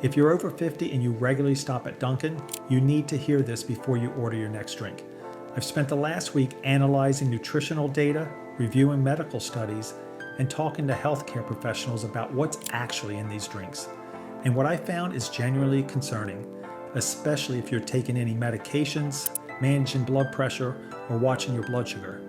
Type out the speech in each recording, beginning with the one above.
If you're over 50 and you regularly stop at Dunkin, you need to hear this before you order your next drink. I've spent the last week analyzing nutritional data, reviewing medical studies, and talking to healthcare professionals about what's actually in these drinks. And what I found is genuinely concerning, especially if you're taking any medications, managing blood pressure, or watching your blood sugar.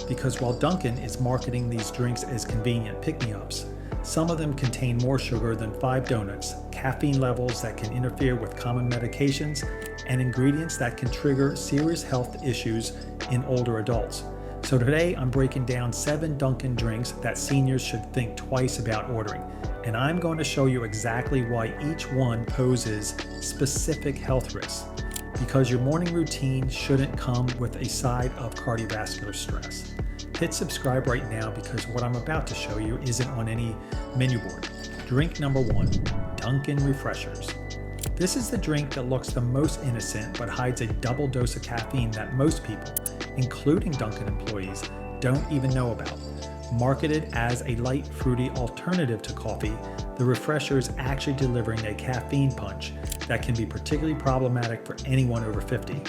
Because while Dunkin is marketing these drinks as convenient pick-me-ups, some of them contain more sugar than 5 donuts, caffeine levels that can interfere with common medications, and ingredients that can trigger serious health issues in older adults. So today I'm breaking down 7 Dunkin drinks that seniors should think twice about ordering. And I'm going to show you exactly why each one poses specific health risks. Because your morning routine shouldn't come with a side of cardiovascular stress. Hit subscribe right now because what I'm about to show you isn't on any menu board. Drink number 1, Dunkin Refreshers. This is the drink that looks the most innocent but hides a double dose of caffeine that most people, including Dunkin employees, don't even know about. Marketed as a light, fruity alternative to coffee, the refresher is actually delivering a caffeine punch that can be particularly problematic for anyone over 50.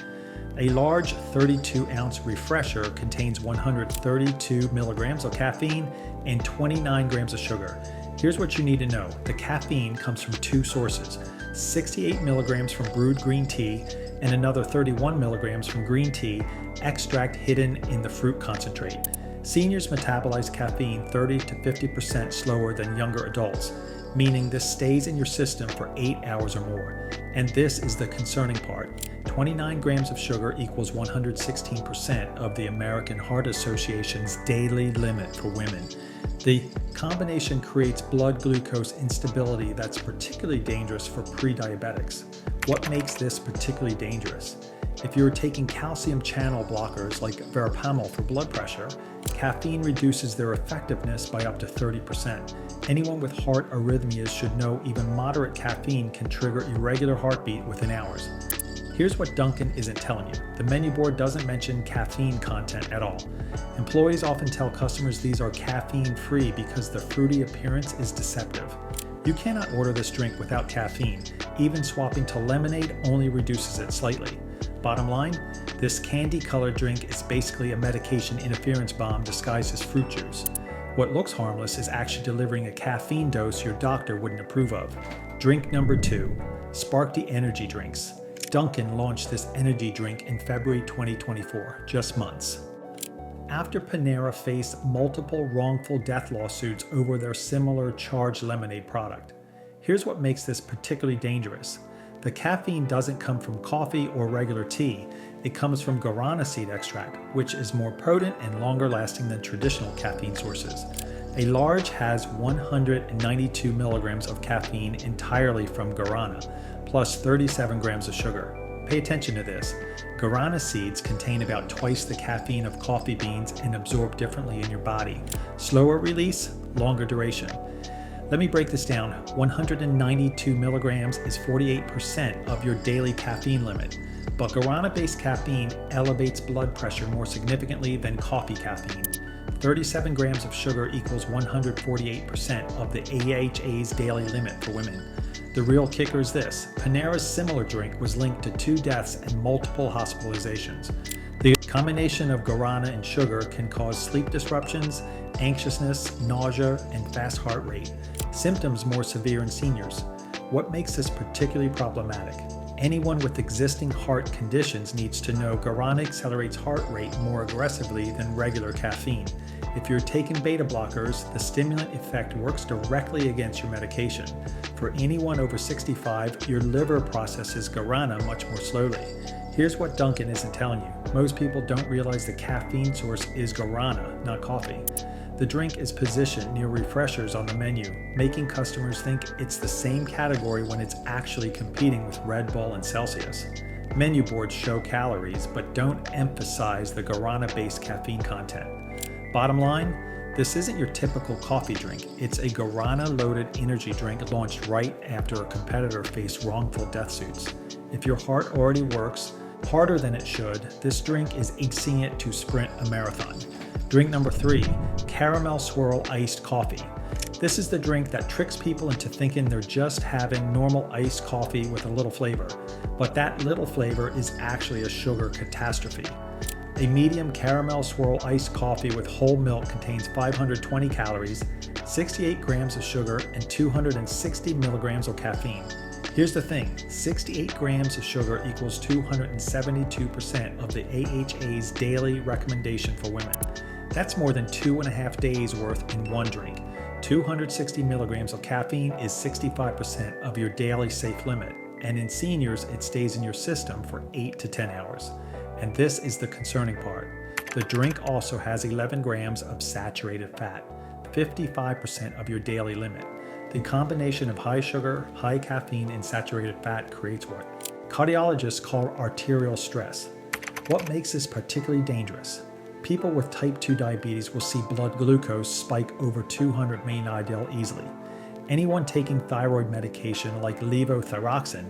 A large 32-ounce refresher contains 132 milligrams of caffeine and 29 grams of sugar. Here's what you need to know. The caffeine comes from 2 sources, 68 milligrams from brewed green tea and another 31 milligrams from green tea extract hidden in the fruit concentrate. Seniors metabolize caffeine 30 to 50% slower than younger adults, meaning this stays in your system for 8 hours or more. And this is the concerning part. 29 grams of sugar equals 116% of the American Heart Association's daily limit for women. The combination creates blood glucose instability that's particularly dangerous for pre-diabetics. What makes this particularly dangerous? If you're taking calcium channel blockers like verapamil for blood pressure, caffeine reduces their effectiveness by up to 30%. Anyone with heart arrhythmias should know even moderate caffeine can trigger irregular heartbeat within hours. Here's what Dunkin isn't telling you. The menu board doesn't mention caffeine content at all. Employees often tell customers these are caffeine-free because the fruity appearance is deceptive. You cannot order this drink without caffeine. Even swapping to lemonade only reduces it slightly. Bottom line, this candy-colored drink is basically a medication interference bomb disguised as fruit juice. What looks harmless is actually delivering a caffeine dose your doctor wouldn't approve of. Drink number 2, Sparky Energy Drinks. Dunkin launched this energy drink in February 2024, just months. After Panera faced multiple wrongful death lawsuits over their similar charged lemonade product. Here's what makes this particularly dangerous. The caffeine doesn't come from coffee or regular tea. It comes from guarana seed extract, which is more potent and longer lasting than traditional caffeine sources. A large has 192 milligrams of caffeine entirely from guarana, plus 37 grams of sugar. Pay attention to this. Guarana seeds contain about twice the caffeine of coffee beans and absorb differently in your body. Slower release, longer duration. Let me break this down. 192 milligrams is 48% of your daily caffeine limit, but guarana-based caffeine elevates blood pressure more significantly than coffee caffeine. 37 grams of sugar equals 148% of the AHA's daily limit for women. The real kicker is this. Panera's similar drink was linked to 2 deaths and multiple hospitalizations. The combination of guarana and sugar can cause sleep disruptions, anxiousness, nausea, and fast heart rate. Symptoms more severe in seniors. What makes this particularly problematic? Anyone with existing heart conditions needs to know guarana accelerates heart rate more aggressively than regular caffeine. If you're taking beta blockers, the stimulant effect works directly against your medication. For anyone over 65, your liver processes guarana much more slowly. Here's what Dunkin isn't telling you. Most people don't realize the caffeine source is guarana, not coffee. The drink is positioned near refreshers on the menu, making customers think it's the same category when it's actually competing with Red Bull and Celsius. Menu boards show calories, but don't emphasize the guarana-based caffeine content. Bottom line, this isn't your typical coffee drink. It's a guarana-loaded energy drink launched right after a competitor faced wrongful death suits. If your heart already works harder than it should, this drink is icing it to sprint a marathon. Drink number 3, Caramel Swirl Iced Coffee. This is the drink that tricks people into thinking they're just having normal iced coffee with a little flavor, but that little flavor is actually a sugar catastrophe. A medium caramel swirl iced coffee with whole milk contains 520 calories, 68 grams of sugar, and 260 milligrams of caffeine. Here's the thing, 68 grams of sugar equals 272% of the AHA's daily recommendation for women. That's more than 2.5 days worth in one drink. 260 milligrams of caffeine is 65% of your daily safe limit, and in seniors, it stays in your system for 8 to 10 hours. And this is the concerning part. The drink also has 11 grams of saturated fat, 55% of your daily limit. The combination of high sugar, high caffeine, and saturated fat creates what cardiologists call arterial stress. What makes this particularly dangerous? People with type 2 diabetes will see blood glucose spike over 200 mmHg easily. Anyone taking thyroid medication like levothyroxine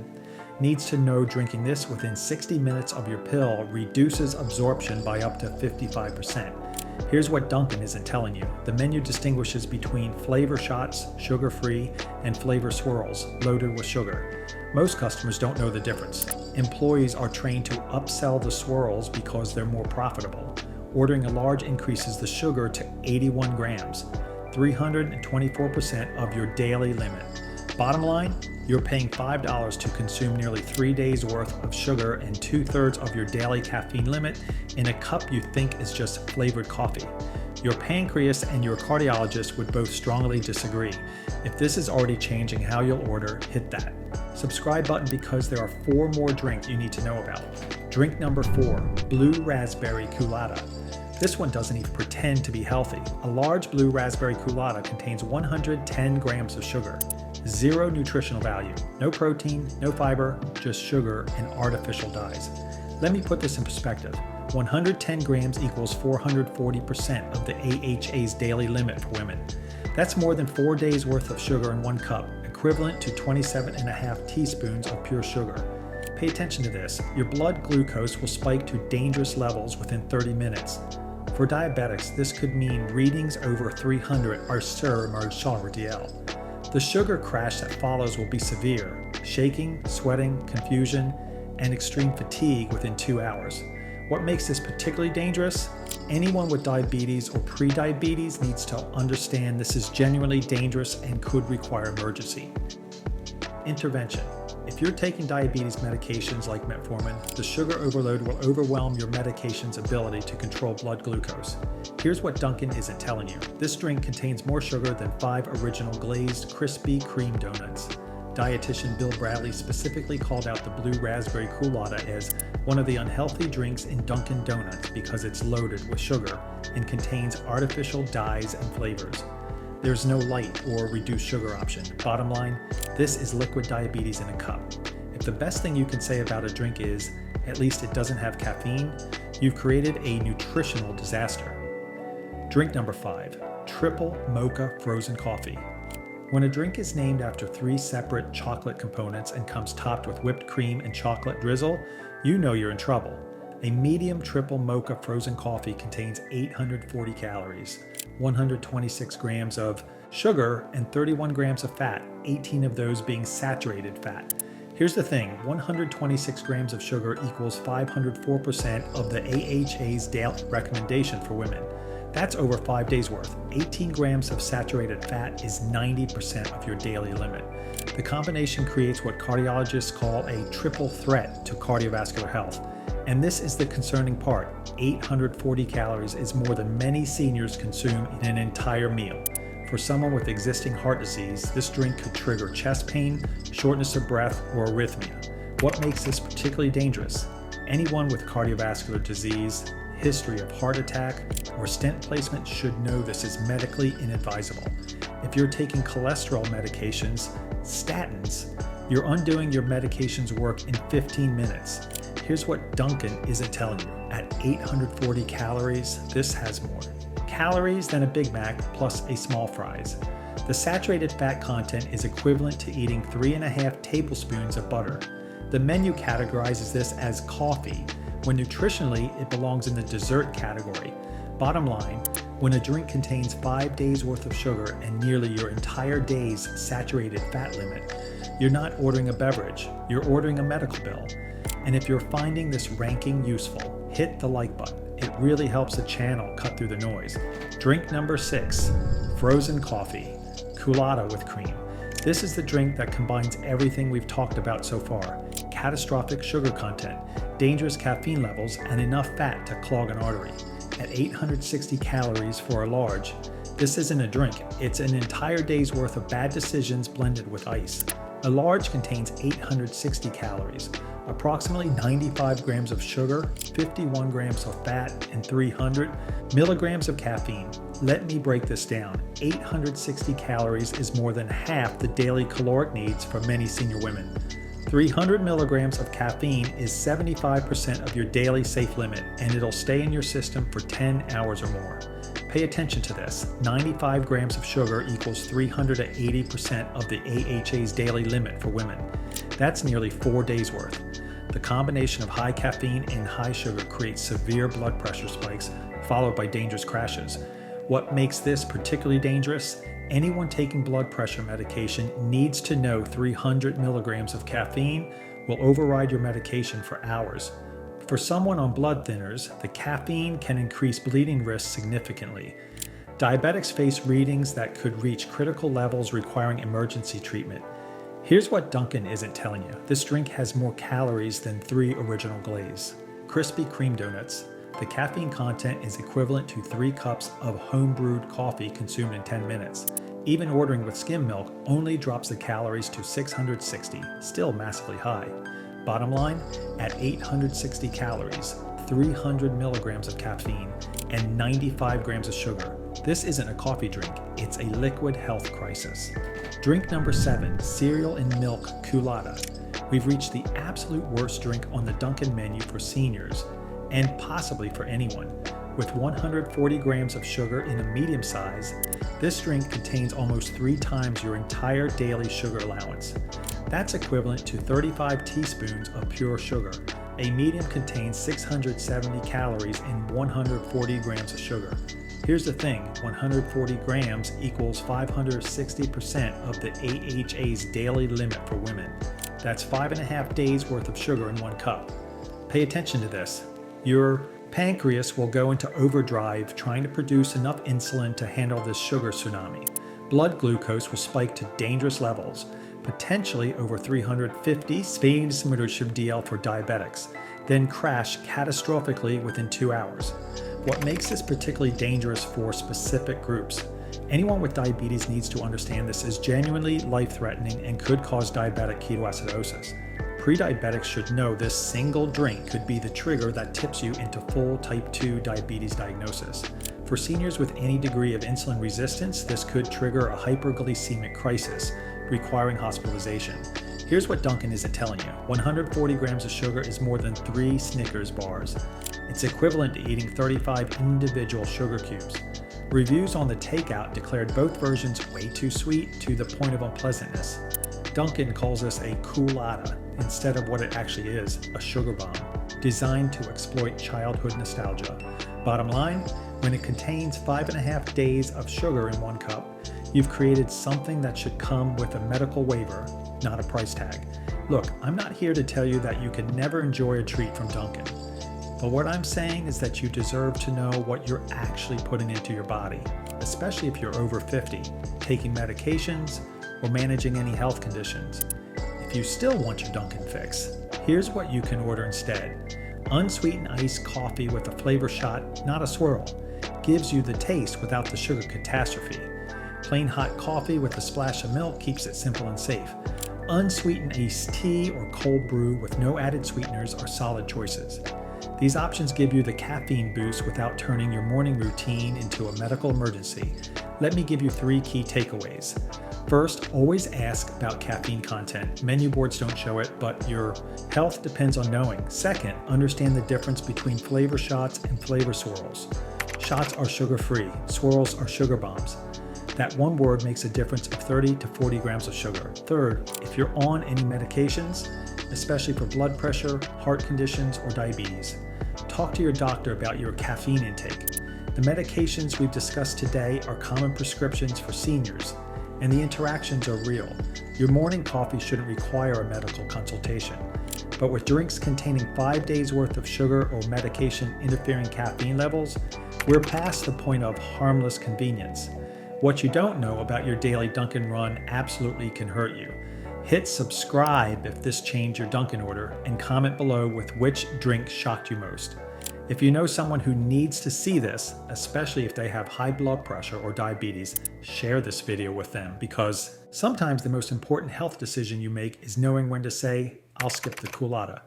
needs to know drinking this within 60 minutes of your pill reduces absorption by up to 55%. Here's what Dunkin isn't telling you. The menu distinguishes between flavor shots, sugar-free, and flavor swirls, loaded with sugar. Most customers don't know the difference. Employees are trained to upsell the swirls because they're more profitable. Ordering a large increases the sugar to 81 grams, 324% of your daily limit. Bottom line, you're paying $5 to consume nearly 3 days worth of sugar and 2/3 of your daily caffeine limit in a cup you think is just flavored coffee. Your pancreas and your cardiologist would both strongly disagree. If this is already changing how you'll order, hit that subscribe button because there are 4 more drinks you need to know about. Drink number 4, Blue Raspberry Coolatta. This one doesn't even pretend to be healthy. A large blue raspberry coolatta contains 110 grams of sugar, 0 nutritional value, no protein, no fiber, just sugar and artificial dyes. Let me put this in perspective. 110 grams equals 440% of the AHA's daily limit for women. That's more than 4 days worth of sugar in one cup, equivalent to 27.5 teaspoons of pure sugar. Pay attention to this. Your blood glucose will spike to dangerous levels within 30 minutes. For diabetics, this could mean readings over 300 are sur-DL. The sugar crash that follows will be severe, shaking, sweating, confusion, and extreme fatigue within 2 hours. What makes this particularly dangerous? Anyone with diabetes or pre-diabetes needs to understand this is genuinely dangerous and could require emergency intervention. If you're taking diabetes medications like metformin, the sugar overload will overwhelm your medication's ability to control blood glucose. Here's what Dunkin isn't telling you. This drink contains more sugar than 5 original glazed Krispy Kreme donuts. Dietitian Bill Bradley specifically called out the Blue Raspberry Coolatta as one of the unhealthy drinks in Dunkin' Donuts because it's loaded with sugar and contains artificial dyes and flavors. There's no light or reduced sugar option. Bottom line, this is liquid diabetes in a cup. If the best thing you can say about a drink is, at least it doesn't have caffeine, you've created a nutritional disaster. Drink number 5, Triple Mocha Frozen Coffee. When a drink is named after 3 separate chocolate components and comes topped with whipped cream and chocolate drizzle, you know you're in trouble. A medium triple mocha frozen coffee contains 840 calories, 126 grams of sugar, and 31 grams of fat, 18 of those being saturated fat. Here's the thing, 126 grams of sugar equals 504% of the AHA's daily recommendation for women. That's over 5 days worth. 18 grams of saturated fat is 90% of your daily limit. The combination creates what cardiologists call a triple threat to cardiovascular health. And this is the concerning part. 840 calories is more than many seniors consume in an entire meal. For someone with existing heart disease, this drink could trigger chest pain, shortness of breath, or arrhythmia. What makes this particularly dangerous? Anyone with cardiovascular disease, history of heart attack, or stent placement should know this is medically inadvisable. If you're taking cholesterol medications, statins, you're undoing your medication's work in 15 minutes. Here's what Dunkin isn't telling you. At 840 calories, this has more calories than a Big Mac plus a small fries. The saturated fat content is equivalent to eating 3.5 tablespoons of butter. The menu categorizes this as coffee, when nutritionally it belongs in the dessert category. Bottom line, when a drink contains 5 days worth of sugar and nearly your entire day's saturated fat limit, you're not ordering a beverage, you're ordering a medical bill. And if you're finding this ranking useful, hit the like button. It really helps the channel cut through the noise. Drink number 6, frozen coffee, coolatta with cream. This is the drink that combines everything we've talked about so far: catastrophic sugar content, dangerous caffeine levels, and enough fat to clog an artery. At 860 calories for a large, this isn't a drink, it's an entire day's worth of bad decisions blended with ice. A large contains 860 calories, approximately 95 grams of sugar, 51 grams of fat, and 300 milligrams of caffeine. Let me break this down. 860 calories is more than half the daily caloric needs for many senior women. 300 milligrams of caffeine is 75% of your daily safe limit, and it'll stay in your system for 10 hours or more. Pay attention to this. 95 grams of sugar equals 380% of the AHA's daily limit for women. That's nearly 4 days worth. The combination of high caffeine and high sugar creates severe blood pressure spikes, followed by dangerous crashes. What makes this particularly dangerous? Anyone taking blood pressure medication needs to know 300 milligrams of caffeine will override your medication for hours. For someone on blood thinners, the caffeine can increase bleeding risk significantly. Diabetics face readings that could reach critical levels requiring emergency treatment. Here's what Dunkin isn't telling you. This drink has more calories than 3 Original Glaze. Crispy cream donuts. The caffeine content is equivalent to 3 cups of home-brewed coffee consumed in 10 minutes. Even ordering with skim milk only drops the calories to 660, still massively high. Bottom line, at 860 calories, 300 milligrams of caffeine, and 95 grams of sugar, this isn't a coffee drink, it's a liquid health crisis. Drink number 7, cereal and milk coolatta. We've reached the absolute worst drink on the Dunkin' menu for seniors, and possibly for anyone. With 140 grams of sugar in a medium size, this drink contains almost 3 times your entire daily sugar allowance. That's equivalent to 35 teaspoons of pure sugar. A medium contains 670 calories and 140 grams of sugar. Here's the thing, 140 grams equals 560% of the AHA's daily limit for women. That's 5.5 days worth of sugar in 1 cup. Pay attention to this. Your pancreas will go into overdrive trying to produce enough insulin to handle this sugar tsunami. Blood glucose will spike to dangerous levels, potentially over 350 DL for diabetics, then crash catastrophically within 2 hours. What makes this particularly dangerous for specific groups? Anyone with diabetes needs to understand this is genuinely life-threatening and could cause diabetic ketoacidosis. Pre-diabetics should know this single drink could be the trigger that tips you into full type 2 diabetes diagnosis. For seniors with any degree of insulin resistance, this could trigger a hyperglycemic crisis, requiring hospitalization. Here's what Dunkin isn't telling you. 140 grams of sugar is more than 3 Snickers bars. It's equivalent to eating 35 individual sugar cubes. Reviews on the takeout declared both versions way too sweet to the point of unpleasantness. Dunkin calls this a coolatta instead of what it actually is, a sugar bomb, designed to exploit childhood nostalgia. Bottom line, when it contains 5.5 days of sugar in 1 cup, you've created something that should come with a medical waiver, not a price tag. Look, I'm not here to tell you that you can never enjoy a treat from Dunkin'. But what I'm saying is that you deserve to know what you're actually putting into your body, especially if you're over 50, taking medications, or managing any health conditions. If you still want your Dunkin' fix, here's what you can order instead. Unsweetened iced coffee with a flavor shot, not a swirl, gives you the taste without the sugar catastrophe. Plain hot coffee with a splash of milk keeps it simple and safe. Unsweetened iced tea or cold brew with no added sweeteners are solid choices. These options give you the caffeine boost without turning your morning routine into a medical emergency. Let me give you 3 key takeaways. First, always ask about caffeine content. Menu boards don't show it, but your health depends on knowing. Second, understand the difference between flavor shots and flavor swirls. Shots are sugar-free, swirls are sugar bombs. That one word makes a difference of 30 to 40 grams of sugar. Third, if you're on any medications, especially for blood pressure, heart conditions, or diabetes, talk to your doctor about your caffeine intake. The medications we've discussed today are common prescriptions for seniors, and the interactions are real. Your morning coffee shouldn't require a medical consultation. But with drinks containing 5 days worth of sugar or medication interfering caffeine levels, we're past the point of harmless convenience. What you don't know about your daily Dunkin' run absolutely can hurt you. Hit subscribe if this changed your Dunkin' order, and comment below with which drink shocked you most. If you know someone who needs to see this, especially if they have high blood pressure or diabetes, share this video with them, because sometimes the most important health decision you make is knowing when to say, I'll skip the coolatta.